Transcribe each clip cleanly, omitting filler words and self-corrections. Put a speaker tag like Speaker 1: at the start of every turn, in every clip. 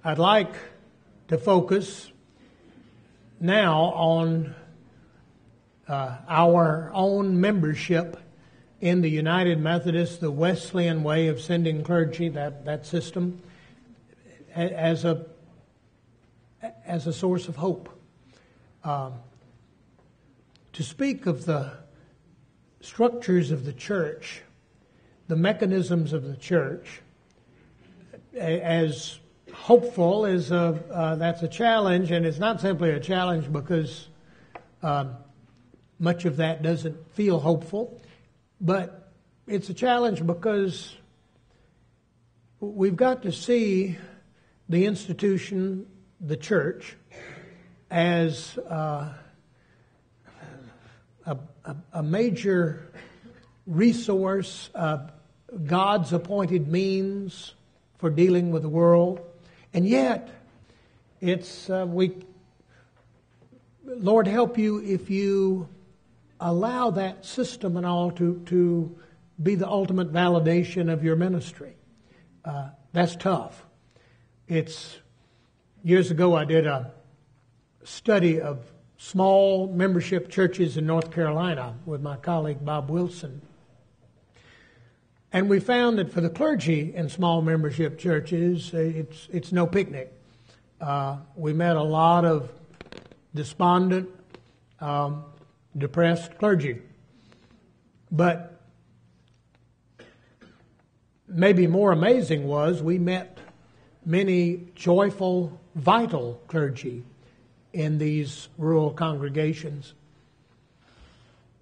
Speaker 1: I'd like to focus now on our own membership in the United Methodist, the Wesleyan way of sending clergy, that system, as a source of hope. To speak of the structures of the church, the mechanisms of the church, as hopeful as that's a challenge, and it's not simply a challenge because much of that doesn't feel hopeful, but it's a challenge because we've got to see the institution, the church, as a major resource, God's appointed means for dealing with the world. And yet, it's Lord help you if you allow that system and all to be the ultimate validation of your ministry. That's tough. Years ago I did a study of small membership churches in North Carolina with my colleague Bob Wilson. And we found that for the clergy in small membership churches, it's no picnic. We met a lot of despondent, depressed clergy. But maybe more amazing was we met many joyful, vital clergy in these rural congregations.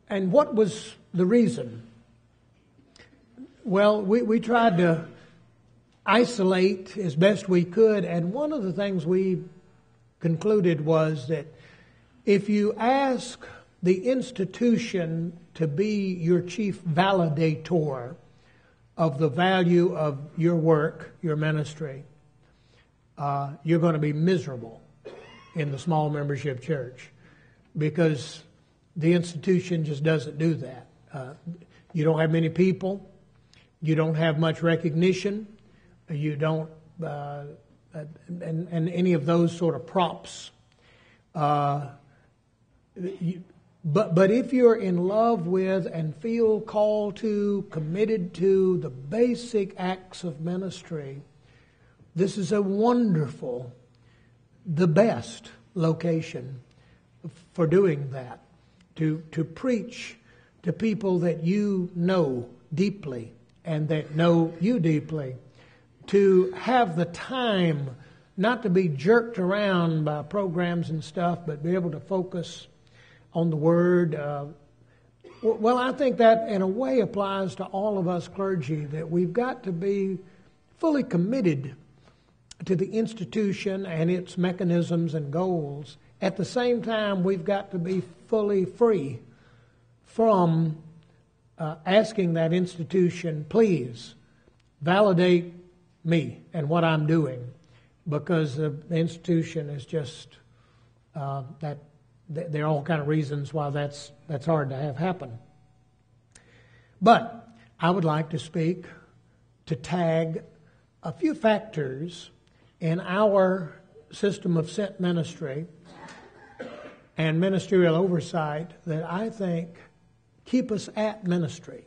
Speaker 1: And what was the reason? Well, we tried to isolate as best we could, and one of the things we concluded was that if you ask the institution to be your chief validator of the value of your work, your ministry, you're going to be miserable in the small membership church because the institution just doesn't do that. You don't have many people. You don't have much recognition. You don't, and any of those sort of props. But if you're in love with and feel called to, committed to the basic acts of ministry, this is a wonderful, the best location for doing that. To preach to people that you know deeply and that know you deeply. To have the time not to be jerked around by programs and stuff, but be able to focus on the Word. Well, I think that in a way applies to all of us clergy, that we've got to be fully committed to the institution and its mechanisms and goals. At the same time, we've got to be fully free from asking that institution, please validate me and what I'm doing, because the institution is just that. There are all kind of reasons why that's hard to have happen. But I would like to speak to tag a few factors in our system of sent ministry and ministerial oversight that I think keep us at ministry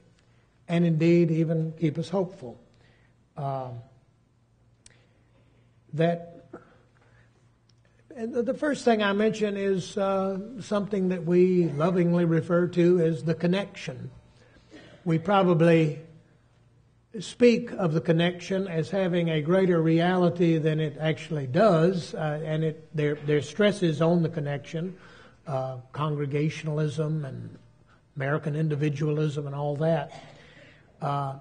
Speaker 1: and indeed even keep us hopeful. The first thing I mention is something that we lovingly refer to as the connection. We probably speak of the connection as having a greater reality than it actually does, and there stresses on the connection, congregationalism and American individualism and all that. And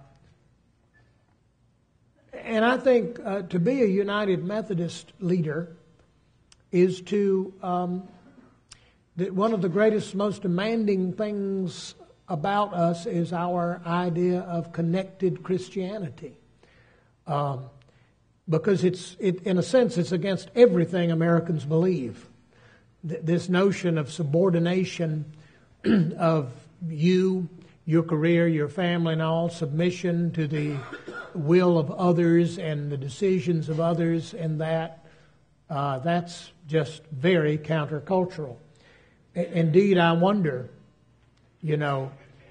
Speaker 1: I think to be a United Methodist leader is to, that one of the greatest, most demanding things about us is our idea of connected Christianity. Because in a sense, it's against everything Americans believe. This notion of subordination of you, your career, your family and all, submission to the will of others and the decisions of others, and that That's just very countercultural. Indeed, I wonder, in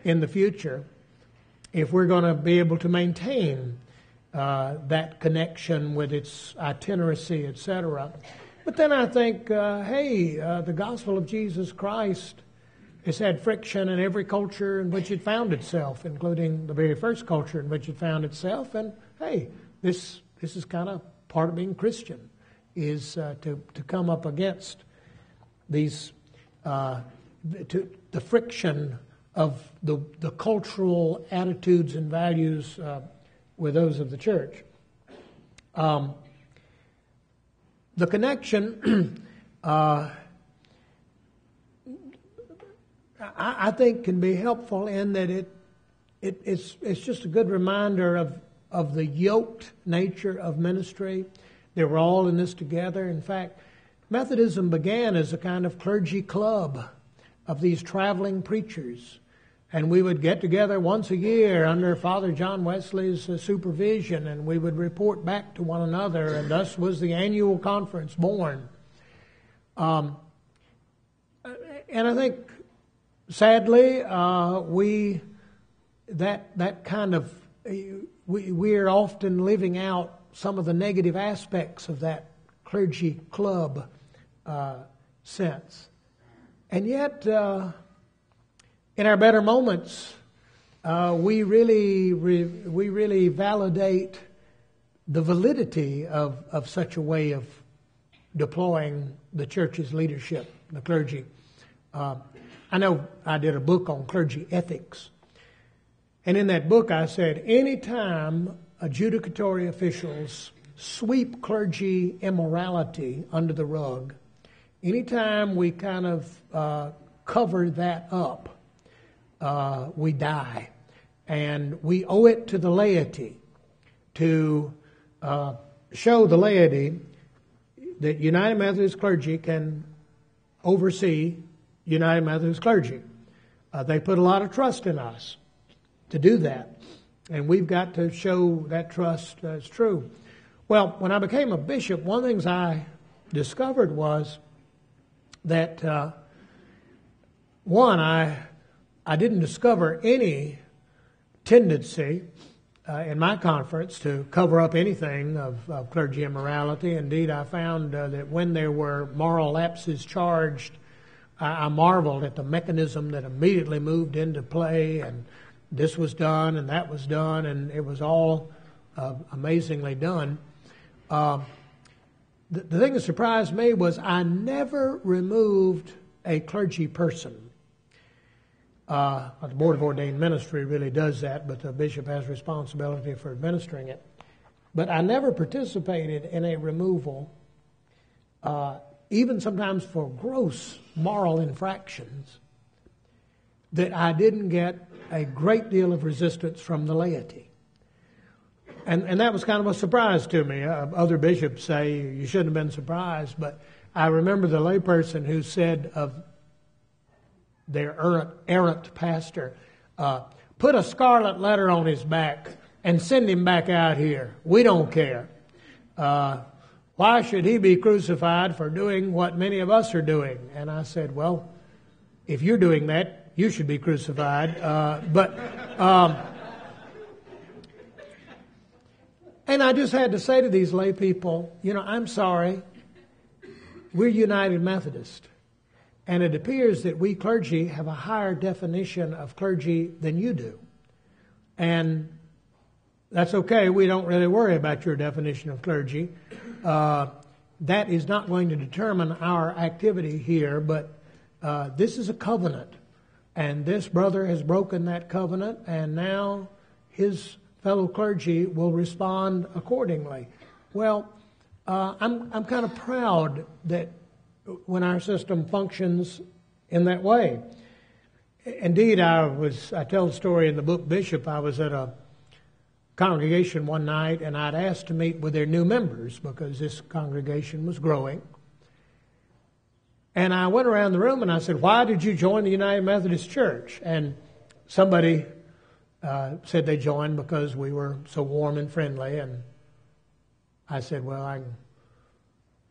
Speaker 1: the future, if we're going to be able to maintain that connection with its itineracy, etc. But then I think, the gospel of Jesus Christ has had friction in every culture in which it found itself, including the very first culture in which it found itself. And hey, this is kind of part of being Christian, is to come up against these the friction of the cultural attitudes and values with those of the church. The connection, I think, can be helpful in that it's just a good reminder of the yoked nature of ministry. They were all in this together. In fact, Methodism began as a kind of clergy club of these traveling preachers. And we would get together once a year under Father John Wesley's supervision, and we would report back to one another, and thus was the annual conference born. And I think, sadly, we are often living out some of the negative aspects of that clergy club sense. And yet, in our better moments, we really validate the validity of such a way of deploying the church's leadership, the clergy. I know I did a book on clergy ethics, and in that book I said, anytime adjudicatory officials sweep clergy immorality under the rug, anytime we kind of cover that up, we die. And we owe it to the laity to show the laity that United Methodist clergy can oversee United Methodist clergy. They put a lot of trust in us to do that. And we've got to show that trust as true. Well, when I became a bishop, one of the things I discovered was that, I didn't discover any tendency in my conference to cover up anything of clergy immorality. Indeed, I found that when there were moral lapses charged, I marveled at the mechanism that immediately moved into play, and this was done and that was done, and it was all amazingly done. The thing that surprised me was I never removed a clergy person. The Board of Ordained Ministry really does that, but the bishop has responsibility for administering it. But I never participated in a removal, even sometimes for gross moral infractions, that I didn't get a great deal of resistance from the laity. And that was kind of a surprise to me. Other bishops say you shouldn't have been surprised, but I remember the layperson who said of their errant pastor, put a scarlet letter on his back and send him back out here. We don't care. Why should he be crucified for doing what many of us are doing? And I said, well, if you're doing that, you should be crucified. And I just had to say to these lay people, I'm sorry, we're United Methodist. And it appears that we clergy have a higher definition of clergy than you do. And that's okay. We don't really worry about your definition of clergy. That is not going to determine our activity here, but this is a covenant. And this brother has broken that covenant, and now his fellow clergy will respond accordingly. Well, I'm kind of proud that when our system functions in that way. Indeed, I tell the story in the book Bishop. I was at a congregation one night, and I'd asked to meet with their new members because this congregation was growing. And I went around the room and I said, why did you join the United Methodist Church? And somebody said they joined because we were so warm and friendly. And I said, well,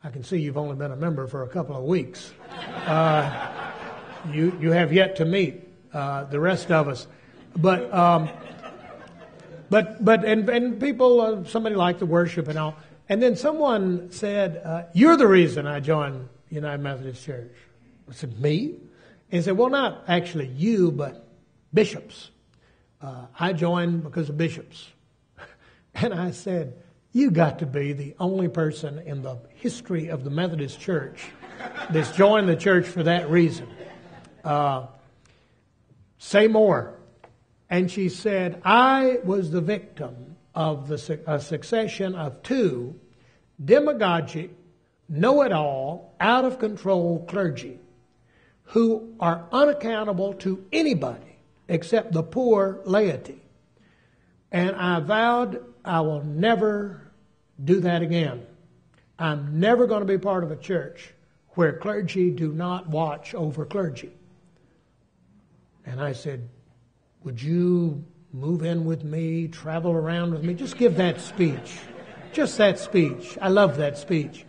Speaker 1: I can see you've only been a member for a couple of weeks. You have yet to meet the rest of us. But people, somebody liked the worship and all. And then someone said, you're the reason I joined United Methodist Church. I said, me? And he said, well, not actually you, but bishops. I joined because of bishops. And I said, you got to be the only person in the history of the Methodist Church that's joined the church for that reason. Say more. And she said, I was the victim of a succession of two demagogic, know-it-all, out-of-control clergy who are unaccountable to anybody except the poor laity. And I vowed I will never do that again. I'm never going to be part of a church where clergy do not watch over clergy. And I said, would you move in with me, travel around with me? Just give that speech. Just that speech. I love that speech.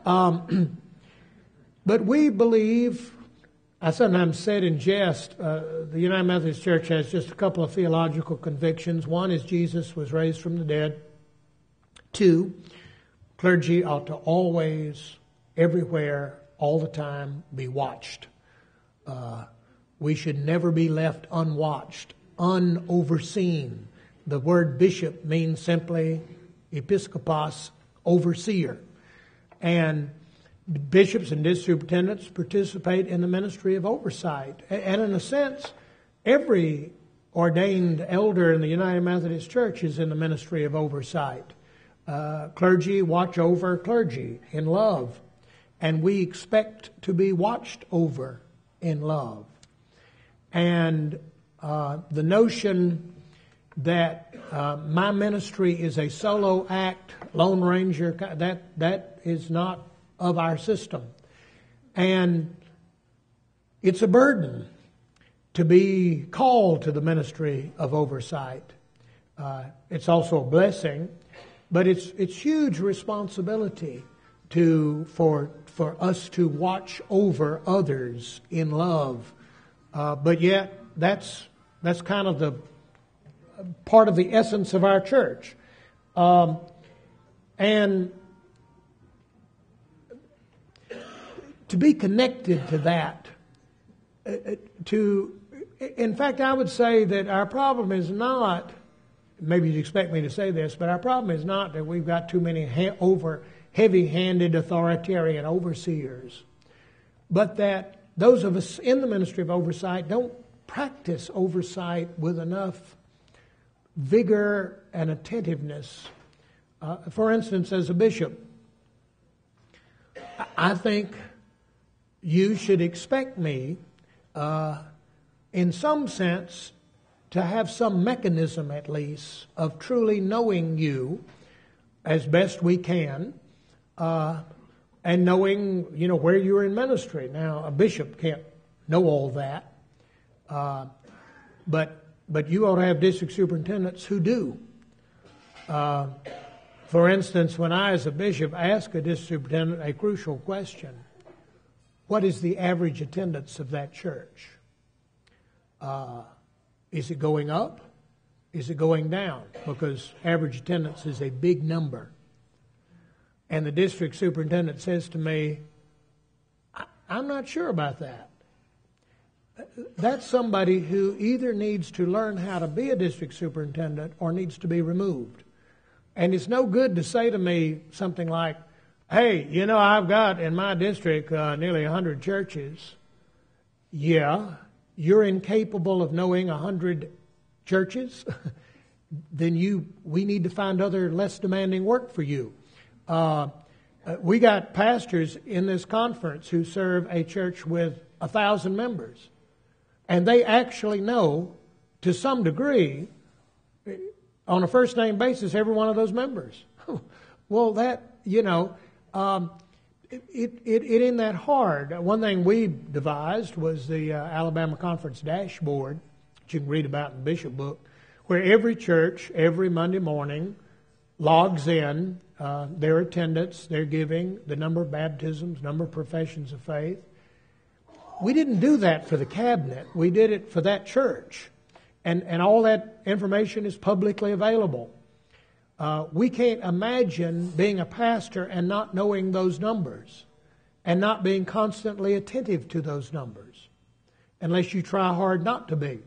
Speaker 1: But we believe, I sometimes said in jest, the United Methodist Church has just a couple of theological convictions. One is Jesus was raised from the dead. Two, clergy ought to always, everywhere, all the time, be watched. We should never be left unwatched, unoverseen. The word bishop means simply episkopos, overseer. And bishops and district superintendents participate in the ministry of oversight. And in a sense, every ordained elder in the United Methodist Church is in the ministry of oversight. Clergy watch over clergy in love. And we expect to be watched over in love. And the notion that my ministry is a solo act, Lone Ranger, that is not of our system. And it's a burden to be called to the ministry of oversight. It's also a blessing, but it's huge responsibility for us to watch over others in love. But yet, that's kind of the part of the essence of our church. And to be connected to that, in fact, I would say that our problem is not, maybe you'd expect me to say this, but our problem is not that we've got too many heavy-handed authoritarian overseers, but that those of us in the ministry of oversight don't practice oversight with enough vigor and attentiveness. For instance, as a bishop, I think you should expect me, in some sense, to have some mechanism at least of truly knowing you as best we can, and knowing, where you're in ministry. Now, a bishop can't know all that, but you ought to have district superintendents who do. For instance, when I, as a bishop, ask a district superintendent a crucial question, what is the average attendance of that church? Is it going up? Is it going down? Because average attendance is a big number. And the district superintendent says to me, I'm not sure about that. That's somebody who either needs to learn how to be a district superintendent or needs to be removed. And it's no good to say to me something like, hey, I've got in my district nearly 100 churches. Yeah, you're incapable of knowing 100 churches? Then we need to find other less demanding work for you. We got pastors in this conference who serve a church with 1,000 members. And they actually know, to some degree, on a first-name basis, every one of those members. Well, that, it isn't that hard. One thing we devised was the Alabama Conference dashboard, which you can read about in the Bishop book, where every church, every Monday morning, logs in their attendance, their giving, the number of baptisms, number of professions of faith. We didn't do that for the cabinet. We did it for that church. And all that information is publicly available. We can't imagine being a pastor and not knowing those numbers and not being constantly attentive to those numbers unless you try hard not to be.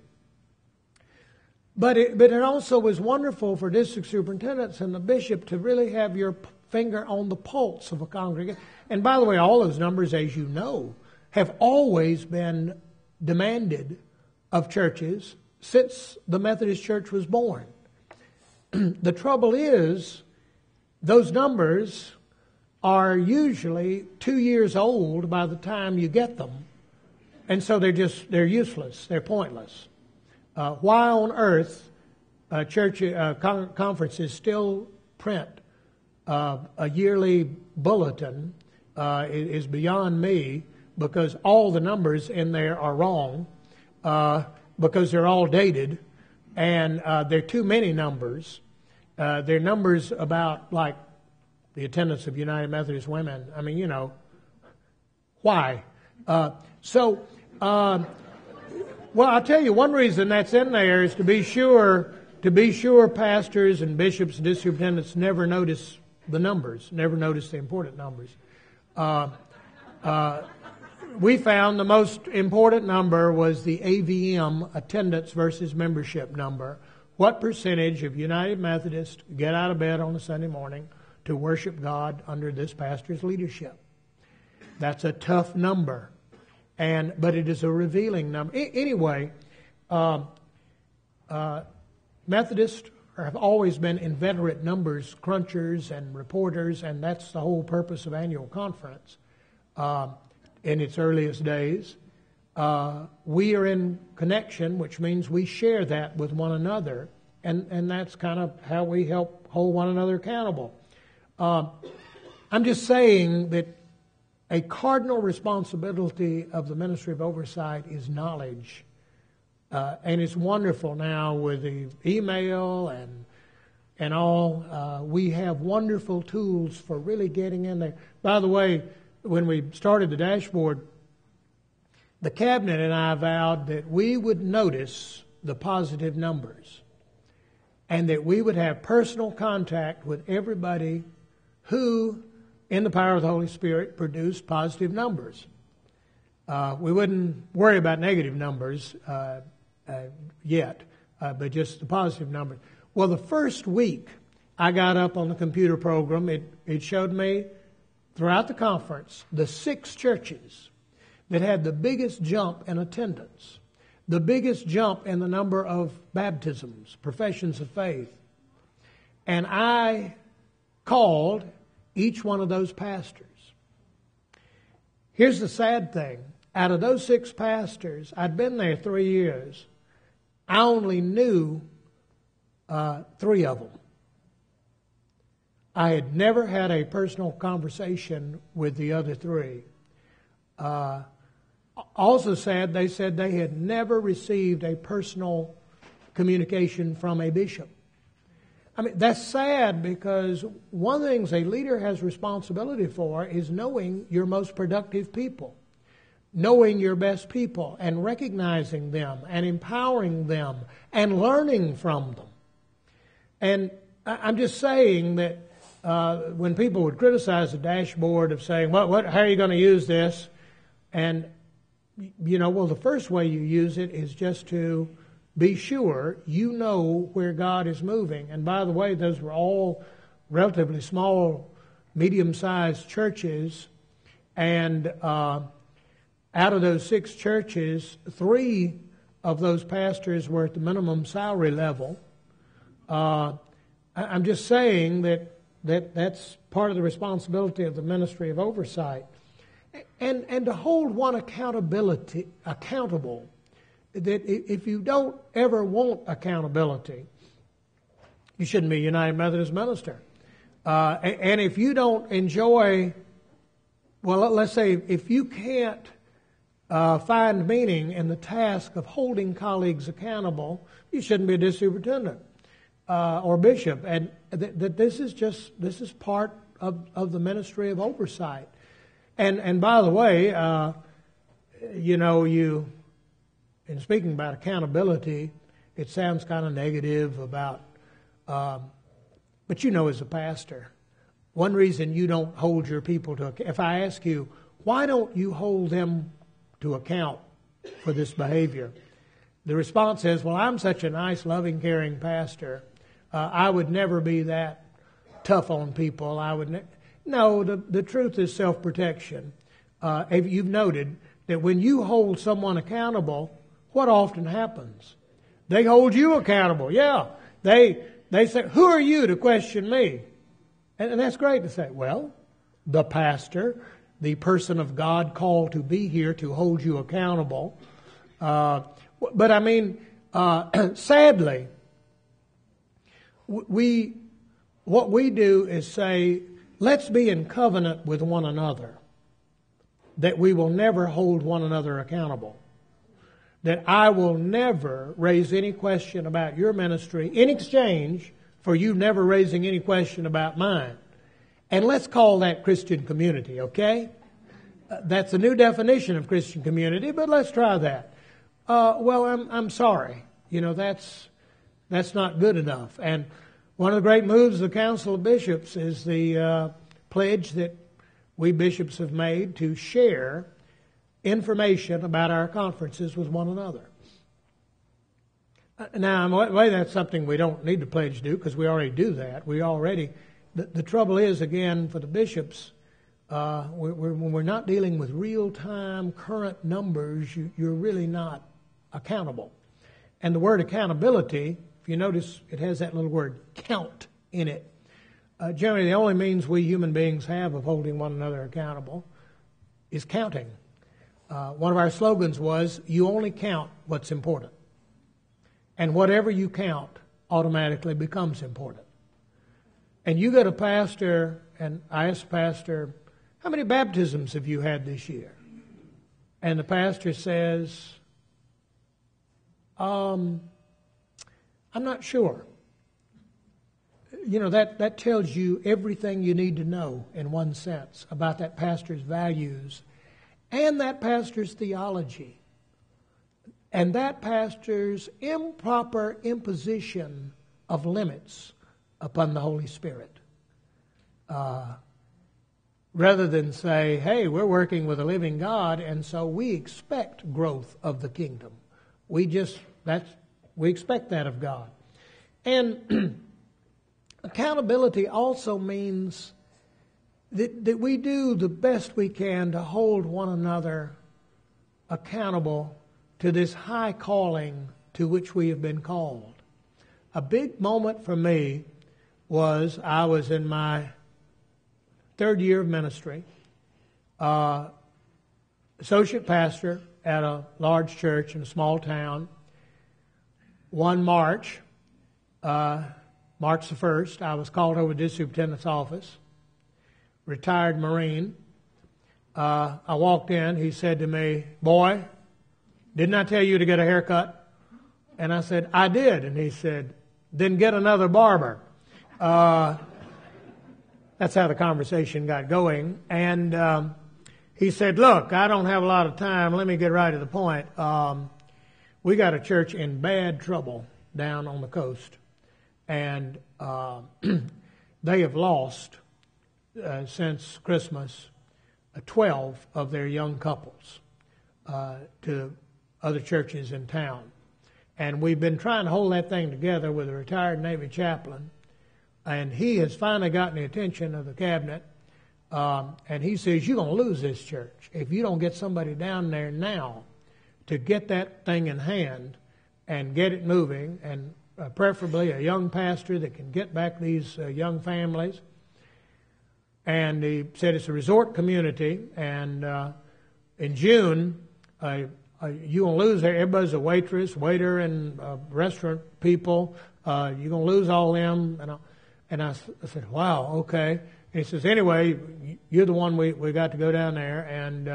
Speaker 1: But it also was wonderful for district superintendents and the bishop to really have your finger on the pulse of a congregation. And by the way, all those numbers, as you know, have always been demanded of churches since the Methodist Church was born. The trouble is, those numbers are usually 2 years old by the time you get them. And so they're useless, they're pointless. Why on earth church conferences still print a yearly bulletin is beyond me, because all the numbers in there are wrong, because they're all dated, and there are too many numbers. There are numbers about, like, the attendance of United Methodist women. I mean, why? Well, I'll tell you, one reason that's in there is to be sure pastors and bishops and district superintendents never notice the numbers, never notice the important numbers. We found the most important number was the AVM, attendance versus membership number. What percentage of United Methodists get out of bed on a Sunday morning to worship God under this pastor's leadership? That's a tough number, but it is a revealing number. Anyway, Methodists have always been inveterate numbers crunchers and reporters, and that's the whole purpose of annual conference. In its earliest days, we are in connection, which means we share that with one another, and that's kind of how we help hold one another accountable. I'm just saying that a cardinal responsibility of the ministry of oversight is knowledge, and it's wonderful now with the email and all. We have wonderful tools for really getting in there. By the way, when we started the dashboard, the cabinet and I vowed that we would notice the positive numbers and that we would have personal contact with everybody who, in the power of the Holy Spirit, produced positive numbers. We wouldn't worry about negative numbers yet, but just the positive numbers. Well, the first week I got up on the computer program, it showed me throughout the conference the 6 churches that had the biggest jump in attendance, the biggest jump in the number of baptisms, professions of faith. And I called each one of those pastors. Here's the sad thing. Out of those 6 pastors, I'd been there 3 years. I only knew 3 of them. I had never had a personal conversation with the other 3. Also sad, they said they had never received a personal communication from a bishop. I mean, that's sad, because one of the things a leader has responsibility for is knowing your most productive people, knowing your best people and recognizing them and empowering them and learning from them. And I'm just saying that when people would criticize the dashboard of saying, how are you going to use this? And, well, the first way you use it is just to be sure you know where God is moving. And by the way, those were all relatively small, medium-sized churches. And out of those 6 churches, 3 of those pastors were at the minimum salary level. I'm just saying that's part of the responsibility of the ministry of oversight. And to hold one accountable, that if you don't ever want accountability, you shouldn't be a United Methodist minister. And if you don't enjoy, well, let's say if you can't find meaning in the task of holding colleagues accountable, you shouldn't be a district superintendent. or bishop, and that this is part of the ministry of oversight. And by the way, in speaking about accountability, it sounds kind of negative about, but as a pastor, one reason you don't hold your people to account, if I ask you, why don't you hold them to account for this behavior? The response is, well, I'm such a nice, loving, caring pastor. I would never be that tough on people. No, the truth is self-protection. You've noted that when you hold someone accountable, what often happens? They hold you accountable. Yeah. They say, who are you to question me? And that's great to say. Well, the pastor, the person of God called to be here to hold you accountable. But I mean, sadly, what we do is say, let's be in covenant with one another, that we will never hold one another accountable, that I will never raise any question about your ministry in exchange for you never raising any question about mine. And let's call that Christian community, okay? That's a new definition of Christian community, but let's try that. I'm sorry. That's not good enough. And one of the great moves of the Council of Bishops is the pledge that we bishops have made to share information about our conferences with one another. Now, in a way, that's something we don't need to pledge to do because we already do that. The trouble is, again, for the bishops, when we're not dealing with real-time, current numbers, you're really not accountable. And the word accountability, if you notice, it has that little word count in it. Generally, the only means we human beings have of holding one another accountable is counting. One of our slogans was, you only count what's important. And whatever you count automatically becomes important. And you go to pastor, and I asked the pastor, how many baptisms have you had this year? And the pastor says, I'm not sure. That tells you everything you need to know in one sense about that pastor's values and that pastor's theology and that pastor's improper imposition of limits upon the Holy Spirit. Rather than say, hey, we're working with a living God, and so we expect growth of the kingdom. We expect that of God. And accountability also means that we do the best we can to hold one another accountable to this high calling to which we have been called. A big moment for me was I was in my third year of ministry, associate pastor at a large church in a small town. One March the 1st, I was called over to the superintendent's office, retired Marine. I walked in. He said to me, boy, didn't I tell you to get a haircut? And I said, I did. And he said, then get another barber. That's how the conversation got going. And he said, look, I don't have a lot of time. Let me get right to the point. We got a church in bad trouble down on the coast. And they have lost, since Christmas, 12 of their young couples to other churches in town. And we've been trying to hold that thing together with a retired Navy chaplain. And he has finally gotten the attention of the cabinet. And he says, you're going to lose this church if you don't get somebody down there now to get that thing in hand and get it moving, and preferably a young pastor that can get back these young families. And he said it's a resort community, and in June, you're going to lose everybody's a waitress, waiter, and restaurant people. You're going to lose all them. And I said, wow, okay. And he says, anyway, you're the one we got to go down there. And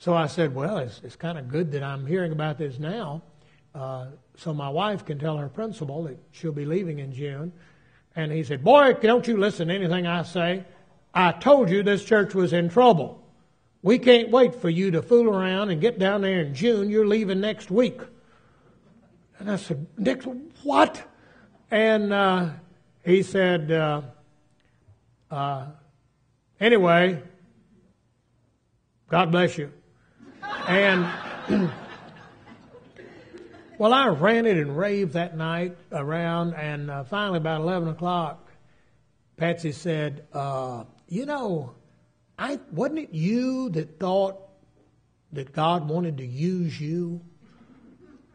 Speaker 1: so I said, well, it's kind of good that I'm hearing about this now. so my wife can tell her principal that she'll be leaving in June. And he said, boy, don't you listen to anything I say. I told you this church was in trouble. We can't wait for you to fool around and get down there in June. You're leaving next week. And I said, Nick, what? And he said, anyway, God bless you. And well, I ranted and raved that night around, and finally about 11 o'clock, Patsy said, wasn't it you that thought that God wanted to use you?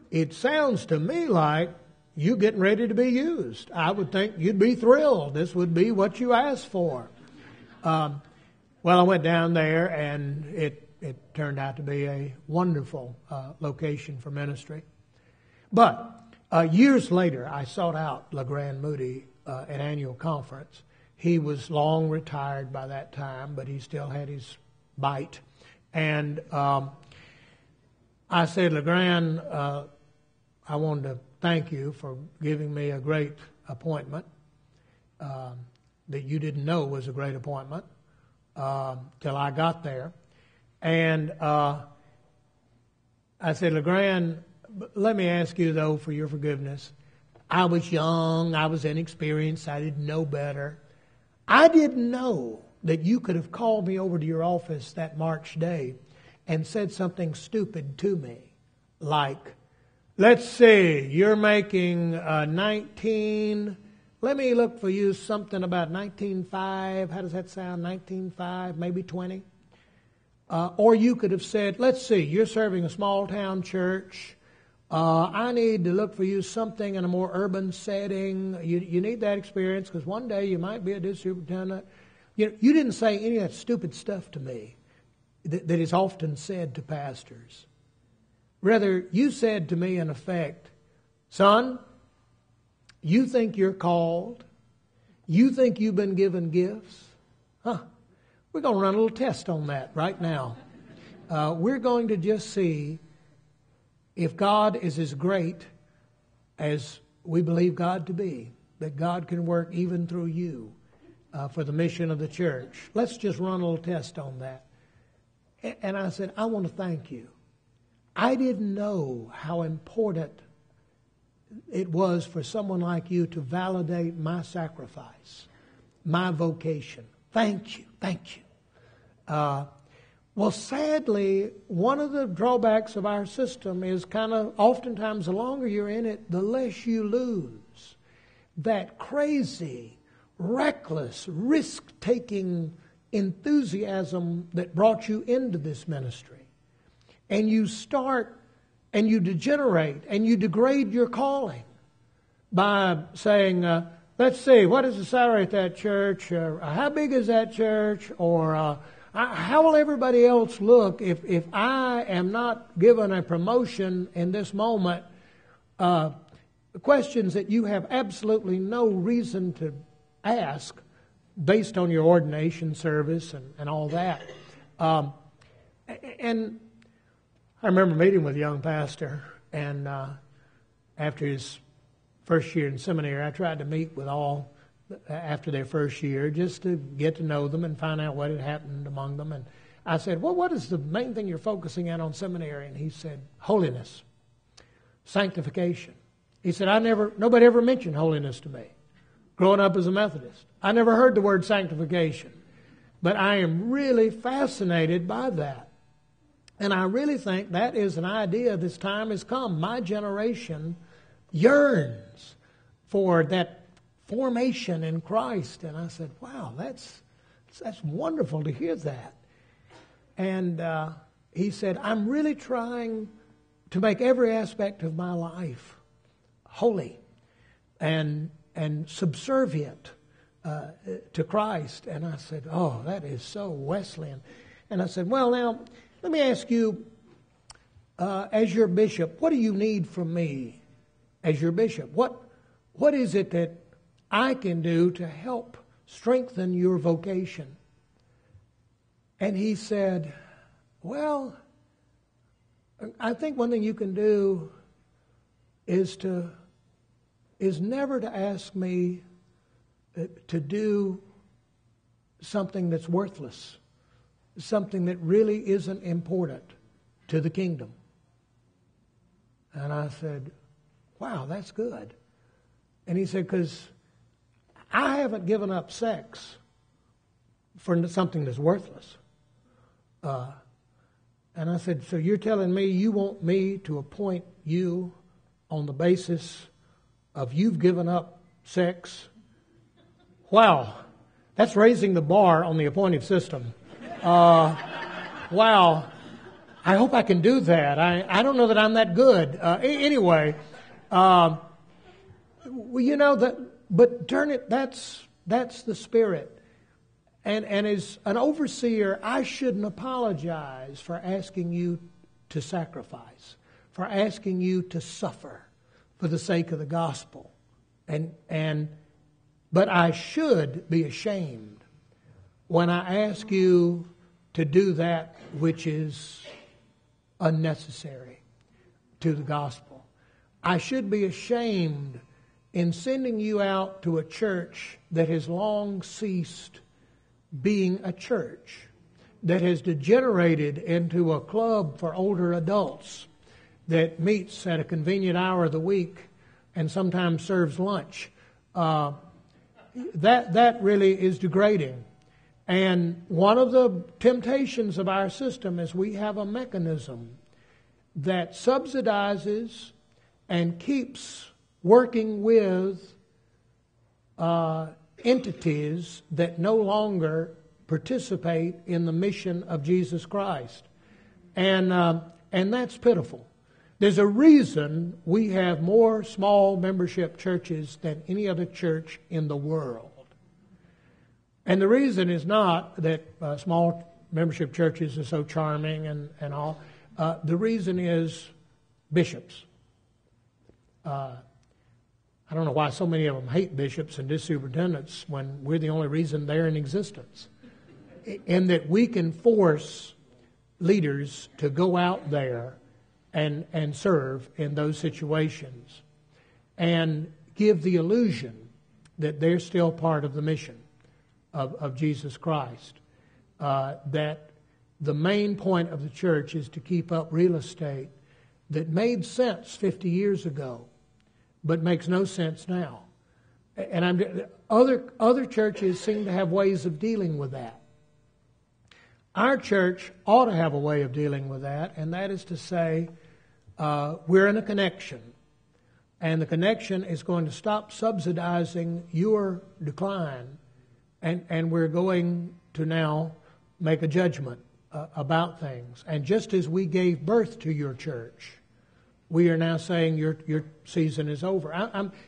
Speaker 1: It sounds to me like you getting ready to be used. I would think you'd be thrilled. This would be what you asked for. Well, I went down there, and it turned out to be a wonderful location for ministry. But years later, I sought out LeGrand Moody at annual conference. He was long retired by that time, but he still had his bite. And I said, LeGrand, I wanted to thank you for giving me a great appointment that you didn't know was a great appointment till I got there. And I said, LeGrand, let me ask you, though, for your forgiveness. I was young. I was inexperienced. I didn't know better. I didn't know that you could have called me over to your office that March day and said something stupid to me, like, let's see, you're making 19, let me look for you something about 19.5. How does that sound? 19.5, maybe 20. Or you could have said, let's see, you're serving a small town church. I need to look for you something in a more urban setting. You need that experience because one day you might be a district superintendent. You didn't say any of that stupid stuff to me that is often said to pastors. Rather, you said to me in effect, son, you think you're called? You think you've been given gifts? We're going to run a little test on that right now. We're going to just see if God is as great as we believe God to be, that God can work even through you for the mission of the church. Let's just run a little test on that. And I said, I want to thank you. I didn't know how important it was for someone like you to validate my sacrifice, my vocation. Thank you. Thank you. Well, sadly, one of the drawbacks of our system is kind of oftentimes the longer you're in it, the less you lose. That crazy, reckless, risk-taking enthusiasm that brought you into this ministry. And you start and you degenerate and you degrade your calling by saying, let's see, what is the salary at that church? How big is that church? Or how will everybody else look if I am not given a promotion in this moment? Questions that you have absolutely no reason to ask based on your ordination service and all that. And I remember meeting with a young pastor, and after his first year in seminary, I tried to meet with all after their first year just to get to know them and find out what had happened among them. And I said, well, what is the main thing you're focusing on seminary? And he said, holiness, sanctification. He said, nobody ever mentioned holiness to me growing up as a Methodist. I never heard the word sanctification, but I am really fascinated by that. And I really think that is an idea this time has come. My generation yearns for that formation in Christ. And I said, wow, that's wonderful to hear that. And he said, I'm really trying to make every aspect of my life holy and subservient to Christ. And I said, oh, that is so Wesleyan. And I said, well, now, let me ask you, as your bishop, what do you need from me as your bishop? What is it that I can do to help strengthen your vocation? And he said, well, I think one thing you can do is never to ask me to do something that's worthless, something that really isn't important to the kingdom. And I said, wow, that's good. And he said, because I haven't given up sex for something that's worthless. And I said, so you're telling me you want me to appoint you on the basis of you've given up sex? Wow, that's raising the bar on the appointive system. Wow, I hope I can do that. I don't know that I'm that good. Anyway, well, you know that, but turn it. That's the spirit. And as an overseer, I shouldn't apologize for asking you to sacrifice, for asking you to suffer for the sake of the gospel. But I should be ashamed when I ask you to do that which is unnecessary to the gospel. I should be ashamed in sending you out to a church that has long ceased being a church, that has degenerated into a club for older adults that meets at a convenient hour of the week and sometimes serves lunch. That really is degrading. And one of the temptations of our system is we have a mechanism that subsidizes and keeps working with entities that no longer participate in the mission of Jesus Christ. And that's pitiful. There's a reason we have more small membership churches than any other church in the world. And the reason is not that small membership churches are so charming and all. The reason is bishops. I don't know why so many of them hate bishops and district superintendents when we're the only reason they're in existence. And that we can force leaders to go out there and serve in those situations and give the illusion that they're still part of the mission of Jesus Christ. That the main point of the church is to keep up real estate that made sense 50 years ago, but makes no sense now. And other churches seem to have ways of dealing with that. Our church ought to have a way of dealing with that, and that is to say, we're in a connection, and the connection is going to stop subsidizing your decline, and we're going to now make a judgment about things. And just as we gave birth to your church, we are now saying your season is over.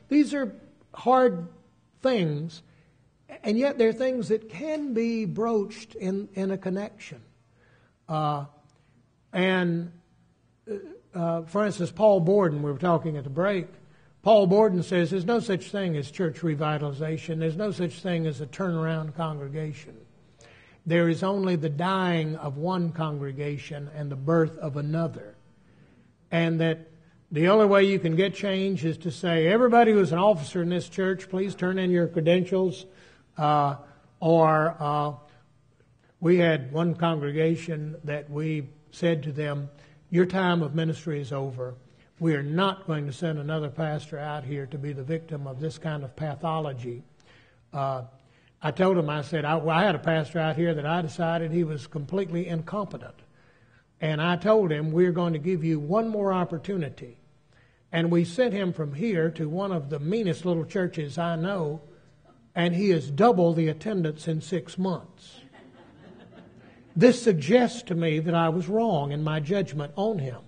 Speaker 1: These are hard things, and yet they're things that can be broached in a connection. For instance, Paul Borden, we were talking at the break, Paul Borden says there's no such thing as church revitalization. There's no such thing as a turnaround congregation. There is only the dying of one congregation and the birth of another. And that the only way you can get change is to say, everybody who's an officer in this church, please turn in your credentials. We had one congregation that we said to them, your time of ministry is over. We are not going to send another pastor out here to be the victim of this kind of pathology. I told him, I said, I had a pastor out here that I decided he was completely incompetent. And I told him, we're going to give you one more opportunity. And we sent him from here to one of the meanest little churches I know, and he has doubled the attendance in 6 months. This suggests to me that I was wrong in my judgment on him.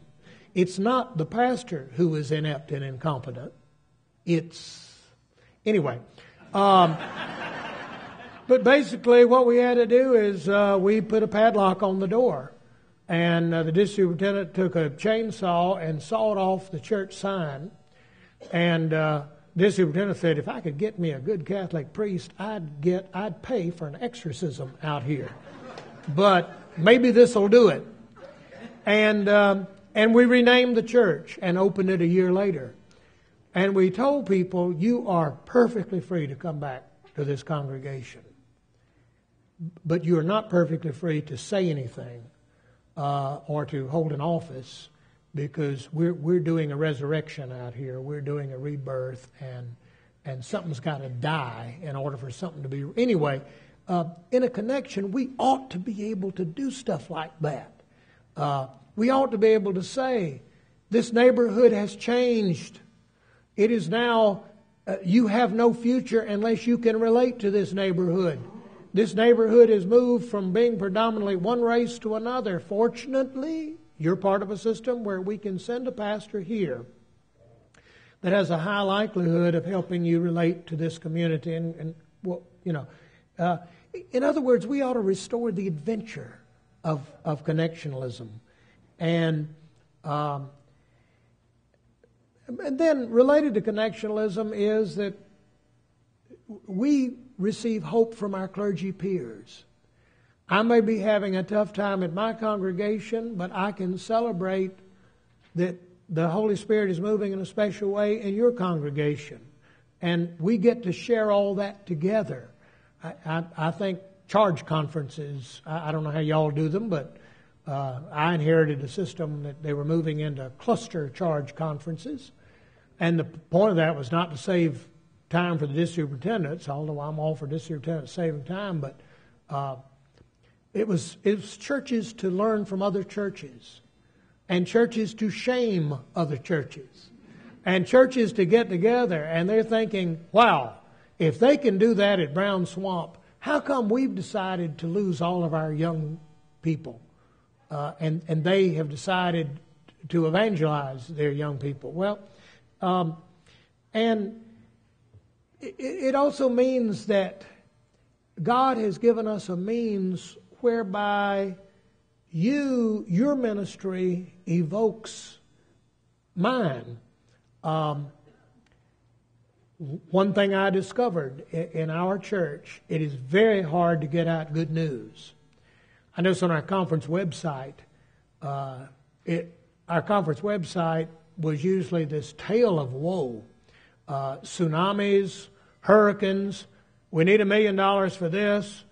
Speaker 1: It's not the pastor who is inept and incompetent. Anyway. But basically what we had to do is we put a padlock on the door. And the district superintendent took a chainsaw and sawed off the church sign. And the district superintendent said, if I could get me a good Catholic priest, I'd pay for an exorcism out here. But maybe this will do it. And we renamed the church and opened it a year later. And we told people, you are perfectly free to come back to this congregation. But you are not perfectly free to say anything or to hold an office, because we're doing a resurrection out here. We're doing a rebirth, and something's got to die in order for something to be... Anyway, in a connection, we ought to be able to do stuff like that. We ought to be able to say, this neighborhood has changed. It is now, you have no future unless you can relate to this neighborhood. This neighborhood has moved from being predominantly one race to another. Fortunately, you're part of a system where we can send a pastor here that has a high likelihood of helping you relate to this community. And well, you know, in other words, we ought to restore the adventure of connectionalism. And then related to connectionalism is that we receive hope from our clergy peers. I may be having a tough time at my congregation, but I can celebrate that the Holy Spirit is moving in a special way in your congregation. And we get to share all that together. I think charge conferences, I don't know how y'all do them, but I inherited a system that they were moving into cluster charge conferences. And the point of that was not to save time for the district superintendents, although I'm all for district superintendents saving time, but it was churches to learn from other churches, and churches to shame other churches, and churches to get together, and they're thinking, wow, if they can do that at Brown Swamp, how come we've decided to lose all of our young people? And they have decided to evangelize their young people. Well, and it also means that God has given us a means whereby your ministry evokes mine. One thing I discovered in our church, it is very hard to get out good news. I noticed on our conference website, our conference website was usually this tale of woe. Tsunamis, hurricanes, we need $1 million for this,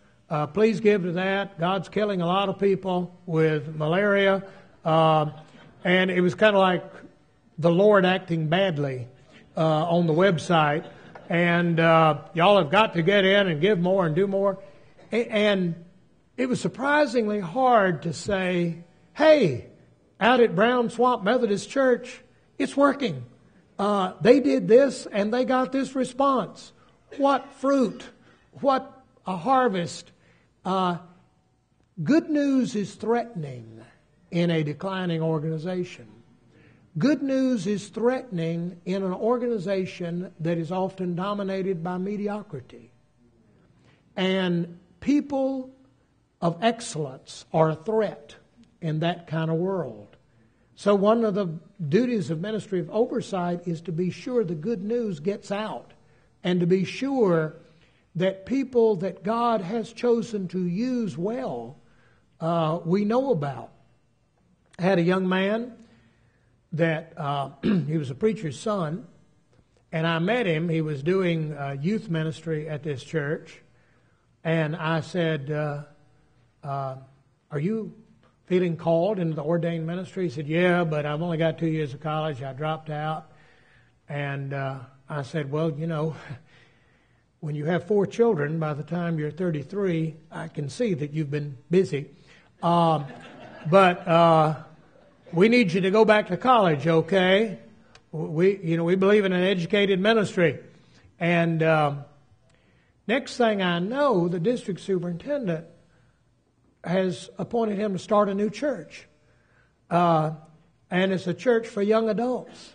Speaker 1: please give to that, God's killing a lot of people with malaria, and it was kind of like the Lord acting badly on the website, and y'all have got to get in and give more and do more. And it was surprisingly hard to say, hey, out at Brown Swamp Methodist Church, it's working. They did this and they got this response. What fruit? What a harvest. Good news is threatening in a declining organization. Good news is threatening in an organization that is often dominated by mediocrity. And people of excellence are a threat in that kind of world. So one of the duties of ministry of oversight is to be sure the good news gets out, and to be sure that people that God has chosen to use well, we know about. I had a young man that he was a preacher's son, and I met him. He was doing youth ministry at this church, and I said, are you feeling called into the ordained ministry? He said, yeah, but I've only got 2 years of college. I dropped out. And I said, well, you know, when you have 4 children, by the time you're 33, I can see that you've been busy. But we need you to go back to college, okay? We believe in an educated ministry. And next thing I know, the district superintendent has appointed him to start a new church. And it's a church for young adults.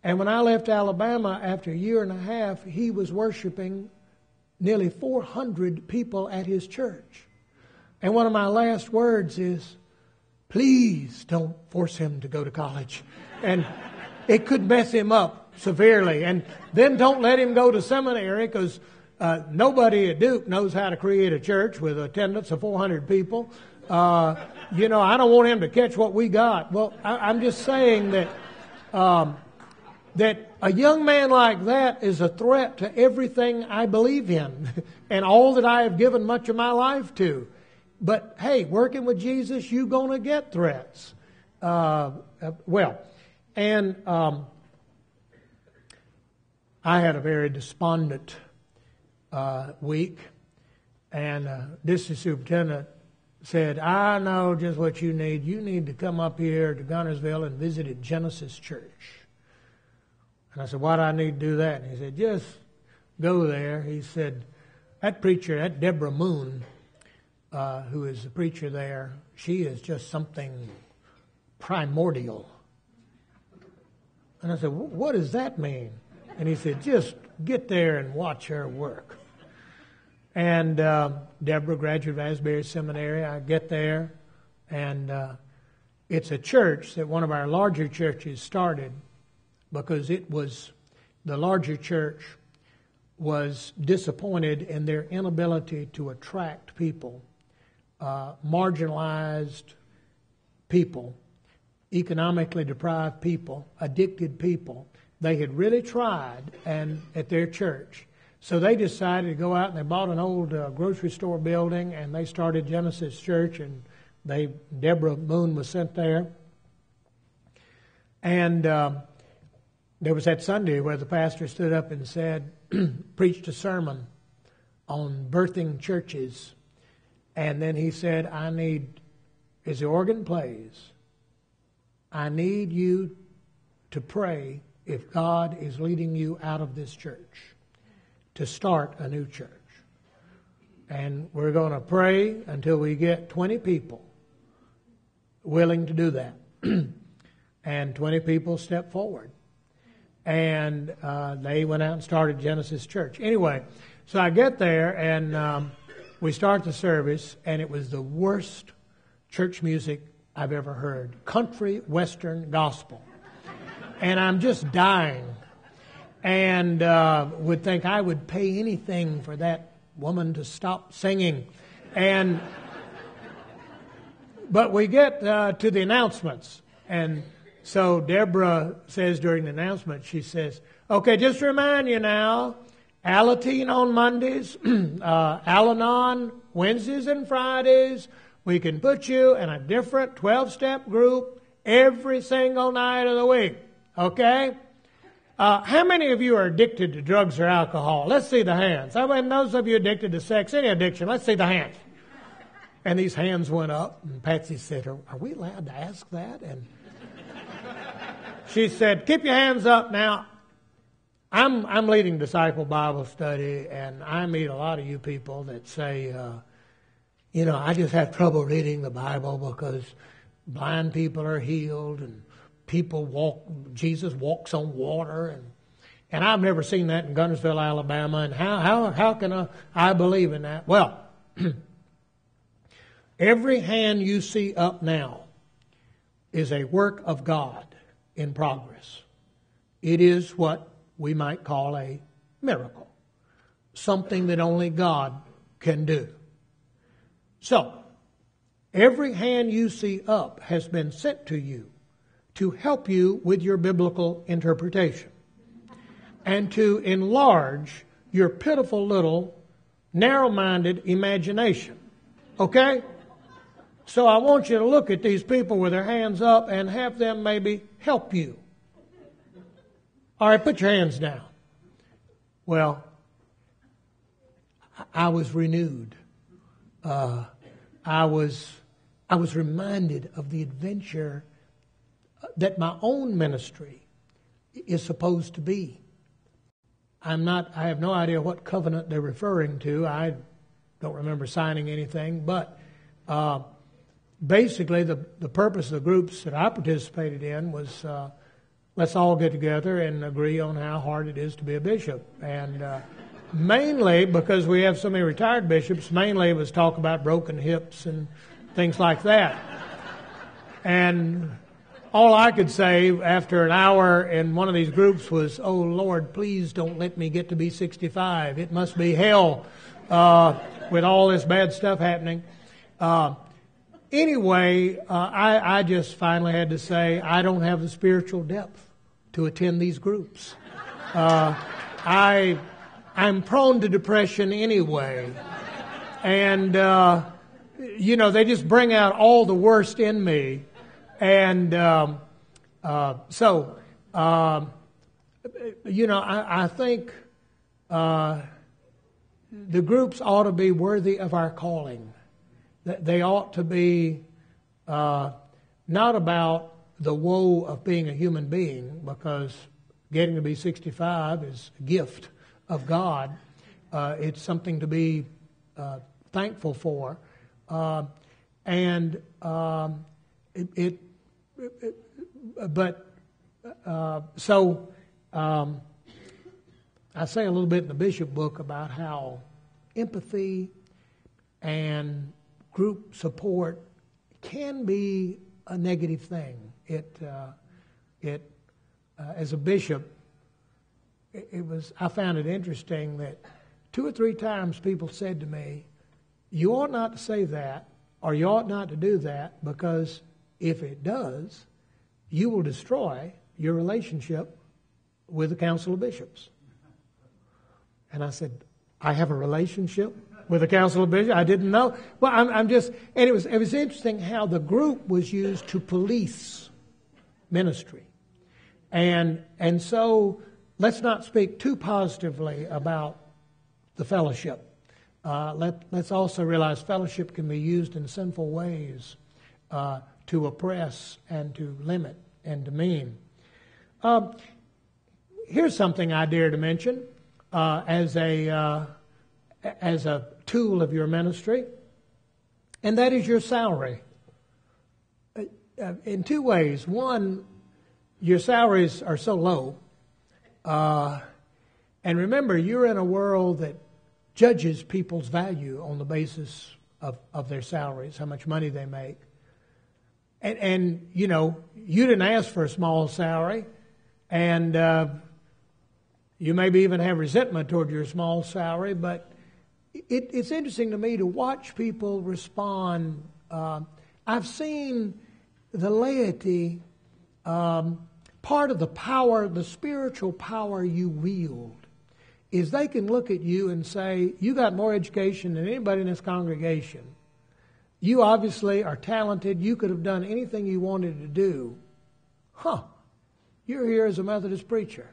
Speaker 1: And when I left Alabama after a year and a half, he was worshiping nearly 400 people at his church. And one of my last words is, please don't force him to go to college. And it could mess him up severely. And then don't let him go to seminary, because nobody at Duke knows how to create a church with attendance of 400 people. I don't want him to catch what we got. Well, I'm just saying that that a young man like that is a threat to everything I believe in and all that I have given much of my life to. But hey, working with Jesus, you're going to get threats. I had a very despondent week, and district superintendent said, I know just what you need. You need to come up here to Gunnersville and visit at Genesis Church. And I said, why do I need to do that? And he said, just go there. He said, that preacher, that Deborah Moon, who is the preacher there, she is just something primordial. And I said, what does that mean? And he said, just get there and watch her work. And Deborah graduated from Asbury Seminary. I get there, and it's a church that one of our larger churches started because the larger church was disappointed in their inability to attract people, marginalized people, economically deprived people, addicted people. They had really tried at their church. So they decided to go out and they bought an old grocery store building and they started Genesis Church, and Deborah Moon was sent there. And there was that Sunday where the pastor stood up and said, preached a sermon on birthing churches. And then he said, as the organ plays, I need you to pray if God is leading you out of this church to start a new church. And we're going to pray until we get 20 people willing to do that. And 20 people stepped forward. And they went out and started Genesis Church. Anyway, so I get there and we start the service, and it was the worst church music I've ever heard. Country, Western, gospel. And I'm just dying. And would think I would pay anything for that woman to stop singing. But we get to the announcements. And so Deborah says during the announcement, she says, okay, just to remind you now, Alateen on Mondays, Al-Anon Wednesdays and Fridays. We can put you in a different 12-step group every single night of the week. Okay? How many of you are addicted to drugs or alcohol? Let's see the hands. How about those of you addicted to sex? Any addiction? Let's see the hands. And these hands went up, and Patsy said, are we allowed to ask that? And she said, keep your hands up now. I'm leading Disciple Bible Study, and I meet a lot of you people that say, I just have trouble reading the Bible because blind people are healed and Jesus walks on water, and I've never seen that in Gunnersville, Alabama, and how can I believe in that? Well, every hand you see up now is a work of God in progress. It is what we might call a miracle, something that only God can do. So, every hand you see up has been sent to you to help you with your biblical interpretation and to enlarge your pitiful little narrow-minded imagination. Okay? So I want you to look at these people with their hands up and have them maybe help you. All right, put your hands down. Well, I was renewed. I was reminded of the adventure that my own ministry is supposed to be. I have no idea what covenant they're referring to. I don't remember signing anything, but basically the purpose of the groups that I participated in was let's all get together and agree on how hard it is to be a bishop. And mainly, because we have so many retired bishops, mainly it was talk about broken hips and things like that. And all I could say after an hour in one of these groups was, oh, Lord, please don't let me get to be 65. It must be hell with all this bad stuff happening. Anyway, I just finally had to say, I don't have the spiritual depth to attend these groups. I'm prone to depression anyway. And, they just bring out all the worst in me. And I think the groups ought to be worthy of our calling. They ought to be not about the woe of being a human being, because getting to be 65 is a gift of God. It's something to be thankful for. I say a little bit in the Bishop book about how empathy and group support can be a negative thing. As a bishop, I found it interesting that 2 or 3 times people said to me, "You ought not to say that, or you ought not to do that, because if it does, you will destroy your relationship with the Council of Bishops." And I said, "I have a relationship with the Council of Bishops? I didn't know." Well, and it was interesting how the group was used to police ministry. And so let's not speak too positively about the fellowship. Let's also realize fellowship can be used in sinful ways to oppress and to limit and demean. Here's something I dare to mention as a tool of your ministry, and that is your salary. In 2 ways. One, your salaries are so low, and remember, you're in a world that judges people's value on the basis of their salaries, how much money they make. And you didn't ask for a small salary, and you maybe even have resentment toward your small salary, but it's interesting to me to watch people respond. I've seen the laity, part of the power, the spiritual power you wield, is they can look at you and say, "You got more education than anybody in this congregation. You obviously are talented. You could have done anything you wanted to do. You're here as a Methodist preacher.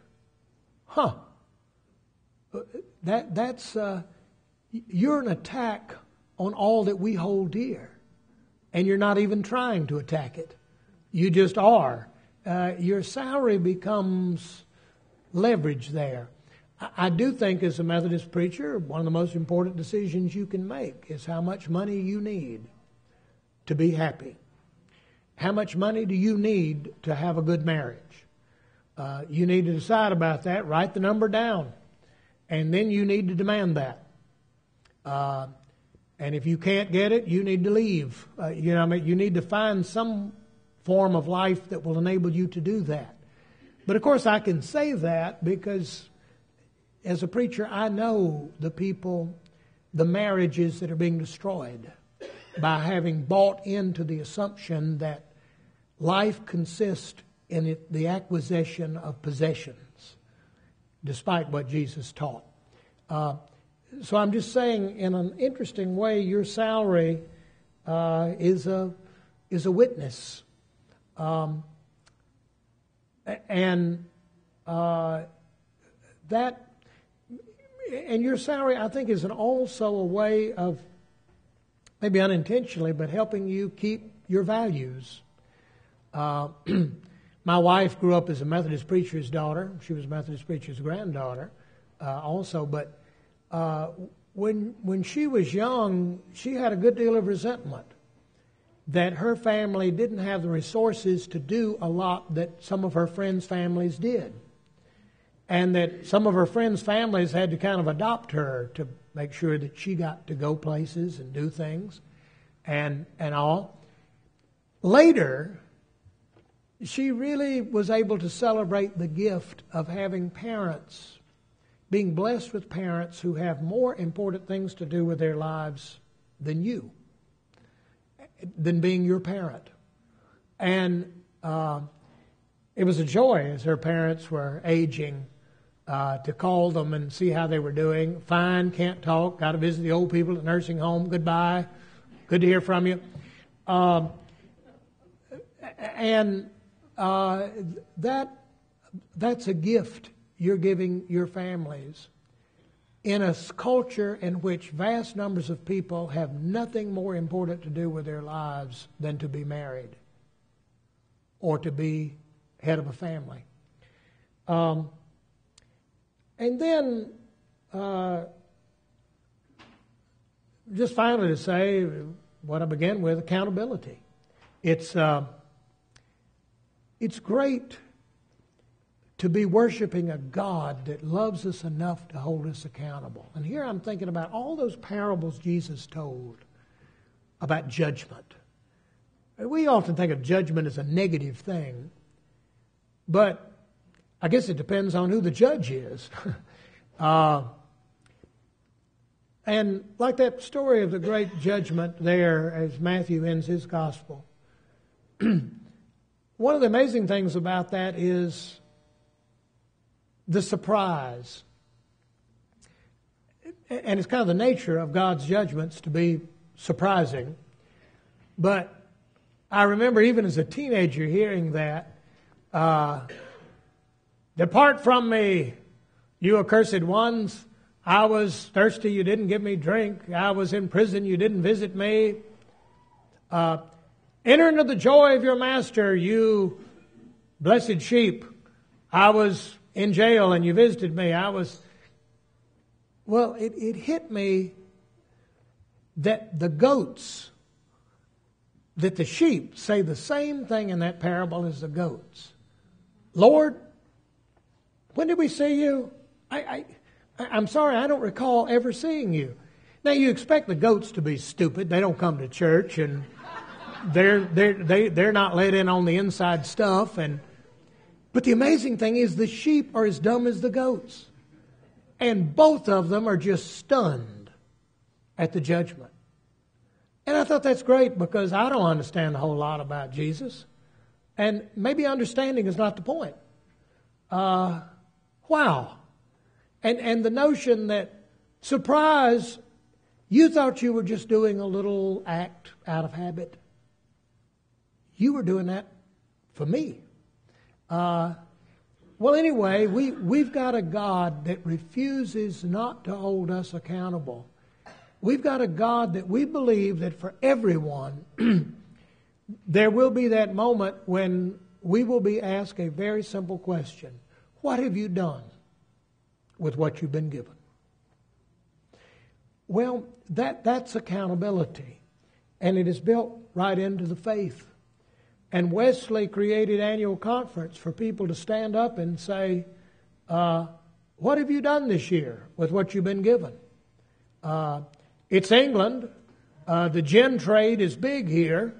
Speaker 1: That's you're an attack on all that we hold dear, and you're not even trying to attack it. You just are. Your salary becomes leverage there." I do think, as a Methodist preacher, one of the most important decisions you can make is how much money you need to be happy. How much money do you need to have a good marriage? You need to decide about that. Write the number down. And then you need to demand that. And if you can't get it, you need to leave. You need to find some form of life that will enable you to do that. But of course, I can say that because as a preacher, I know the people, the marriages that are being destroyed by having bought into the assumption that life consists in the acquisition of possessions, despite what Jesus taught. So I'm just saying, in an interesting way, your salary is a witness, and your salary, I think, is also a way of, maybe unintentionally, but helping you keep your values. My wife grew up as a Methodist preacher's daughter. She was a Methodist preacher's granddaughter also. But when she was young, she had a good deal of resentment that her family didn't have the resources to do a lot that some of her friends' families did. And that some of her friends' families had to kind of adopt her to make sure that she got to go places and do things and all. Later, she really was able to celebrate the gift of having parents, being blessed with parents who have more important things to do with their lives than you, than being your parent. And it was a joy as her parents were aging to call them and see how they were doing. Fine, can't talk, got to visit the old people at the nursing home. Goodbye, good to hear from you. That's a gift you're giving your families in a culture in which vast numbers of people have nothing more important to do with their lives than to be married or to be head of a family. And then, just finally to say what I began with, accountability. It's great to be worshiping a God that loves us enough to hold us accountable. And here I'm thinking about all those parables Jesus told about judgment. We often think of judgment as a negative thing, but I guess it depends on who the judge is. And like that story of the great judgment there as Matthew ends his gospel, one of the amazing things about that is the surprise. And it's kind of the nature of God's judgments to be surprising. But I remember even as a teenager hearing that, "Depart from me, you accursed ones. I was thirsty, you didn't give me drink. I was in prison, you didn't visit me. Enter into the joy of your master, you blessed sheep. I was in jail and you visited me." Well, it hit me that the goats, that the sheep say the same thing in that parable as the goats. "Lord, when did we see you? I'm sorry, I don't recall ever seeing you." Now you expect the goats to be stupid. They don't come to church and they're not let in on the inside stuff. But the amazing thing is the sheep are as dumb as the goats. And both of them are just stunned at the judgment. And I thought that's great because I don't understand a whole lot about Jesus. And maybe understanding is not the point. Wow. And the notion that, surprise, you thought you were just doing a little act out of habit. You were doing that for me. Well, anyway, we've got a God that refuses not to hold us accountable. We've got a God that we believe that for everyone, there will be that moment when we will be asked a very simple question. What have you done with what you've been given? Well, that's accountability. And it is built right into the faith. And Wesley created annual conference for people to stand up and say, what have you done this year with what you've been given? It's England. The gin trade is big here.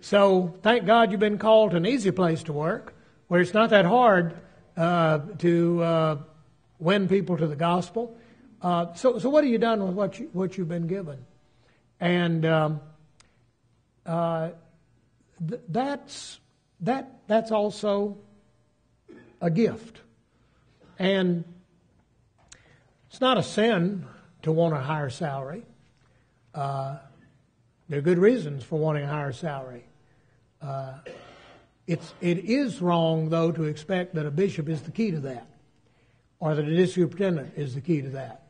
Speaker 1: So thank God you've been called to an easy place to work where it's not that hard to win people to the gospel. So what have you done with what you've been given? And that's also a gift. And it's not a sin to want a higher salary. There are good reasons for wanting a higher salary. It is wrong, though, to expect that a bishop is the key to that, or that a district superintendent is the key to that.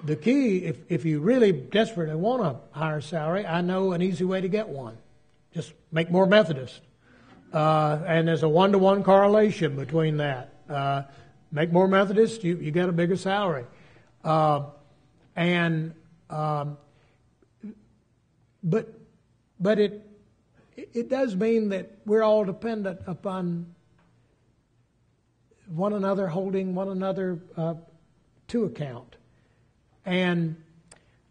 Speaker 1: The key, if you really desperately want a higher salary, I know an easy way to get one. Just make more Methodist. And there's a 1-to-1 correlation between that. Make more Methodist, you get a bigger salary. But it does mean that we're all dependent upon one another, holding one another to account. And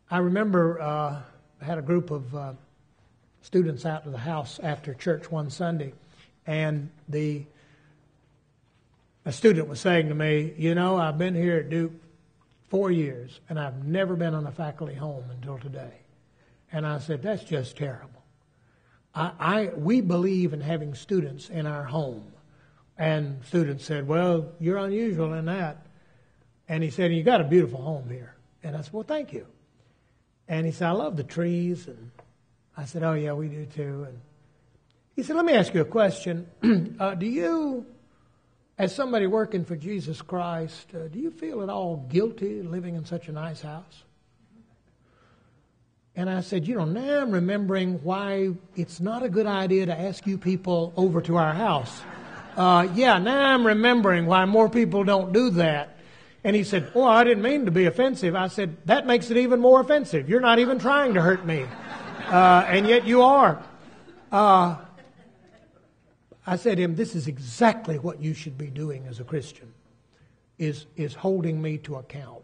Speaker 1: I remember I had a group of students out to the house after church one Sunday, and a student was saying to me, I've been here at Duke 4 years, and I've never been on a faculty home until today. And I said, that's just terrible. We believe in having students in our home And students said, well, you're unusual in that. And he said, you got a beautiful home here. And I said, well, thank you. And he said, I love the trees. And I said, oh, yeah, we do too. And he said, let me ask you a question. Do you, as somebody working for Jesus Christ, do you feel at all guilty living in such a nice house? And I said, now I'm remembering why it's not a good idea to ask you people over to our house. Now I'm remembering why more people don't do that. And he said, oh, I didn't mean to be offensive. I said, that makes it even more offensive. You're not even trying to hurt me. And yet you are. I said to him, this is exactly what you should be doing as a Christian, is holding me to account.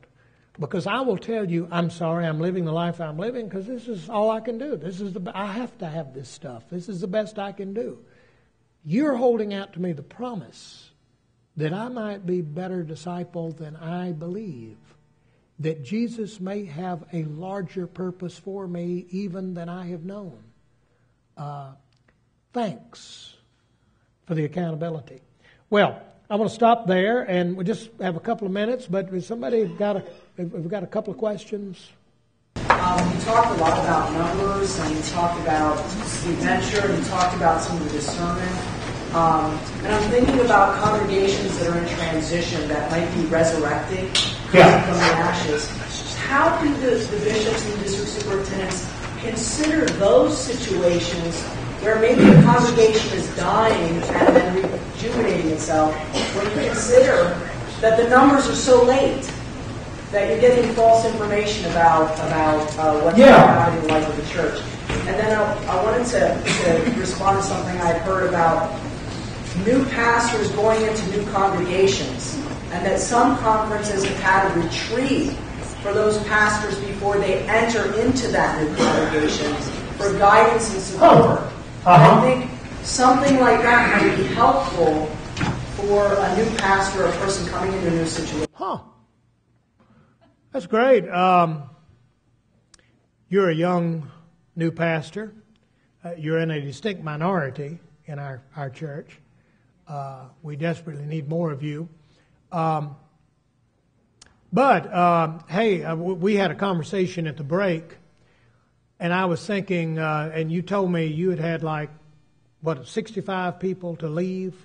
Speaker 1: Because I will tell you, I'm sorry, I'm living the life I'm living because this is all I can do. I have to have this stuff. This is the best I can do. You're holding out to me the promise that I might be better disciple than I believe, that Jesus may have a larger purpose for me even than I have known. Thanks for the accountability. Well, I'm going to stop there, and we just have a couple of minutes, but if somebody we've got a couple of questions.
Speaker 2: You talked a lot about numbers, and you talked about the adventure, and you talked about some of the discernment. And I'm thinking about congregations that are in transition that might be resurrecting from the ashes. How do the bishops and district superintendents consider those situations where maybe the congregation is dying and then rejuvenating itself, when you consider that the numbers are so late that you're getting false information about what's going on in the life of the church? And then I wanted to respond to something I'd heard about new pastors going into new congregations, and that some conferences have had a retreat for those pastors before they enter into that new congregation for guidance and support. I think something like that might be helpful for a new pastor or a person coming into a new situation.
Speaker 1: That's great. You're a young new pastor. You're in a distinct minority in our church. We desperately need more of you. Hey, we had a conversation at the break, and I was thinking, and you told me you had 65 people to leave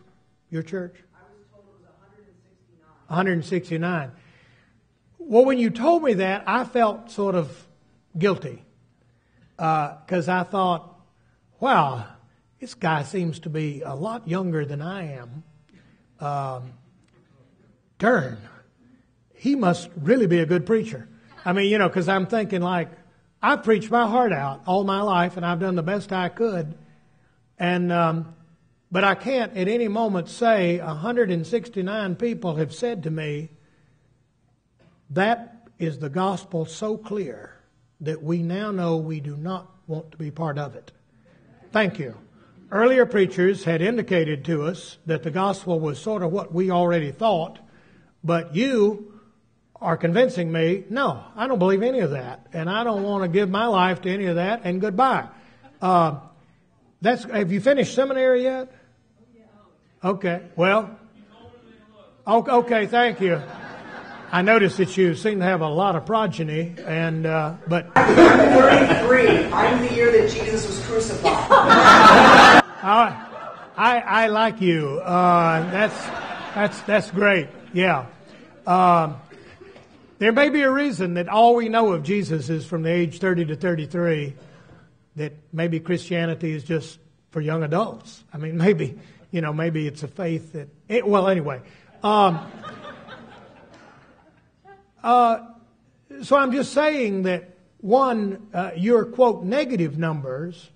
Speaker 1: your church?
Speaker 2: I was told it was 169.
Speaker 1: 169. Well, when you told me that, I felt sort of guilty, because I thought, wow, this guy seems to be a lot younger than I am. Darn, he must really be a good preacher. I mean, because I'm thinking I've preached my heart out all my life, and I've done the best I could. And but I can't at any moment say 169 people have said to me, that is the gospel so clear that we now know we do not want to be part of it. Thank you. Earlier preachers had indicated to us that the gospel was sort of what we already thought, but you are convincing me, no, I don't believe any of that, and I don't want to give my life to any of that, and goodbye. Have you finished seminary yet? Okay, well, okay, thank you. I noticed that you seem to have a lot of progeny, but
Speaker 2: I'm 33. I'm the year that Jesus was crucified.
Speaker 1: I like you. That's great. Yeah. There may be a reason that all we know of Jesus is from the age 30 to 33. That maybe Christianity is just for young adults. I mean, maybe it's a faith that. Anyway. So I'm just saying that, one, your, quote, negative numbers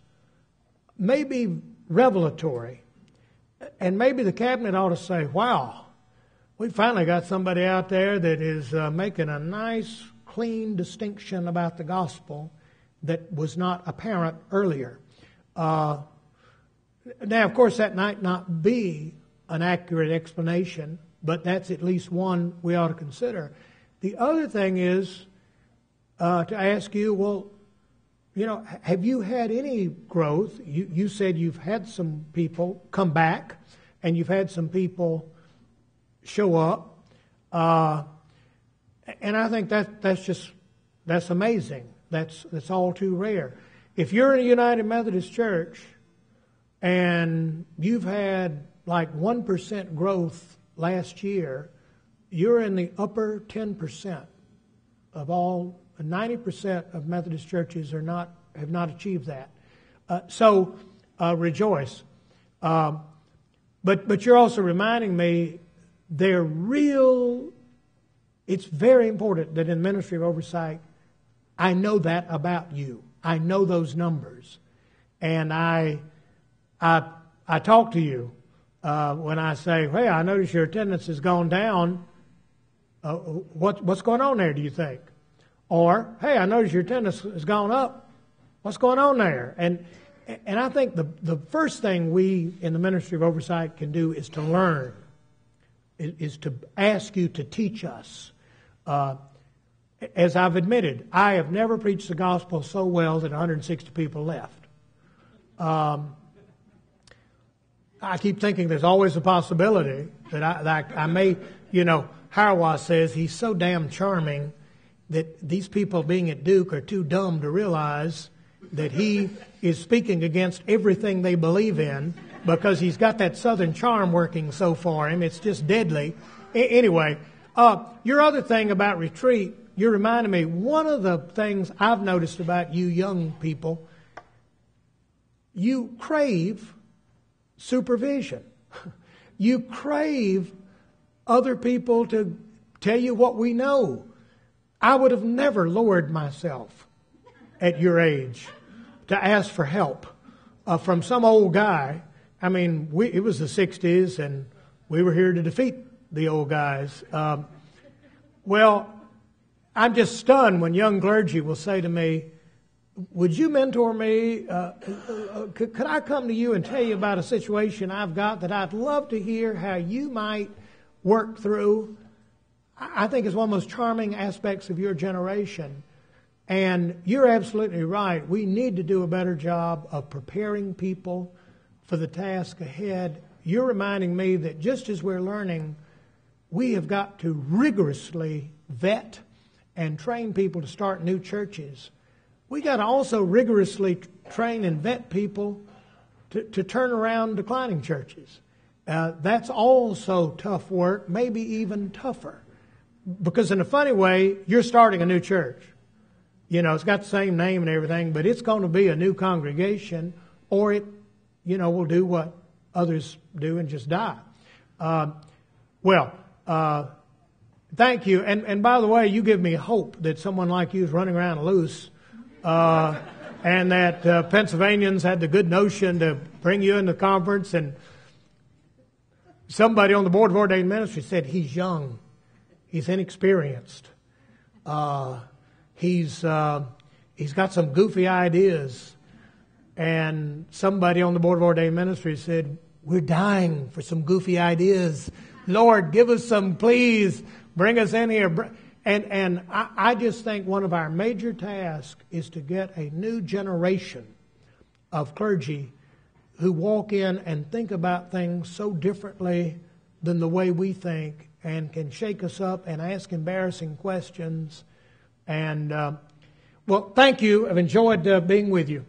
Speaker 1: may be revelatory. And maybe the cabinet ought to say, wow, we finally got somebody out there that is making a nice, clean distinction about the gospel that was not apparent earlier. Now, of course, that might not be an accurate explanation, but that's at least one we ought to consider. The other thing is to ask you, well, have you had any growth? You said you've had some people come back. and you've had some people show up. And I think that's amazing. That's all too rare. If you're in a United Methodist Church and you've had like 1% growth last year, you're in the upper 10% of all. 90% of Methodist churches have not achieved that. So rejoice. But you're also reminding me it's very important that in ministry of oversight, I know that about you. I know those numbers. And I talk to you when I say, hey, I notice your attendance has gone down. What's going on there, do you think? Or, hey, I notice your attendance has gone up. What's going on there? And I think the first thing we in the ministry of oversight can do is to learn, is to ask you to teach us. As I've admitted, I have never preached the gospel so well that 160 people left. I keep thinking there's always a possibility that I may, Harwa says he's so damn charming that these people being at Duke are too dumb to realize that he is speaking against everything they believe in because he's got that southern charm working so for him. It's just deadly. Anyway, your other thing about retreat, you're reminding me, one of the things I've noticed about you young people, you crave supervision. You crave other people to tell you what we know. I would have never lowered myself at your age to ask for help from some old guy. I mean, it was the 60s, and we were here to defeat the old guys. Well, I'm just stunned when young clergy will say to me, would you mentor me? Could I come to you and tell you about a situation I've got that I'd love to hear how you might work through? I think it's one of the most charming aspects of your generation. And you're absolutely right. We need to do a better job of preparing people for the task ahead. You're reminding me that just as we're learning, we have got to rigorously vet and train people to start new churches. We got to also rigorously train and vet people to turn around declining churches. That's also tough work, maybe even tougher. Because in a funny way, you're starting a new church. It's got the same name and everything, but it's going to be a new congregation, or it, will do what others do and just die. Thank you. And by the way, you give me hope that someone like you is running around loose, and that Pennsylvanians had the good notion to bring you into the conference. And somebody on the board of ordained ministry said he's young. He's inexperienced. He's got some goofy ideas. And somebody on the board of ordained ministry said, we're dying for some goofy ideas. Lord, give us some, please. Bring us in here. And I just think one of our major tasks is to get a new generation of clergy who walk in and think about things so differently than the way we think, and can shake us up and ask embarrassing questions. And, thank you. I've enjoyed being with you.